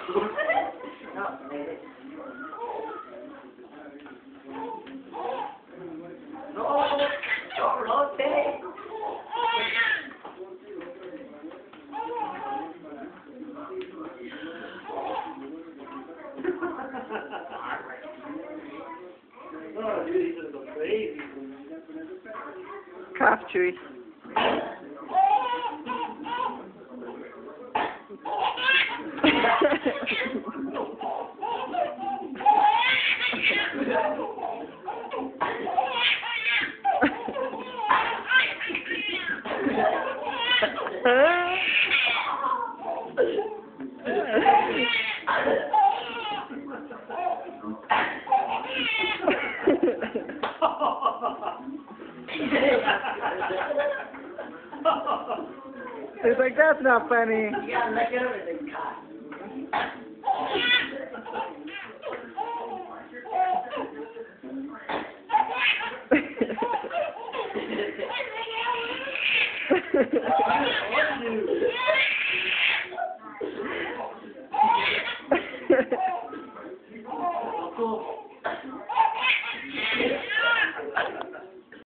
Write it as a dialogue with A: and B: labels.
A: No, Charlotte. Oh, dude, he's just a baby.
B: Calf chewy. He's like, that's not funny.
A: You gotta make everything cut. What do you do?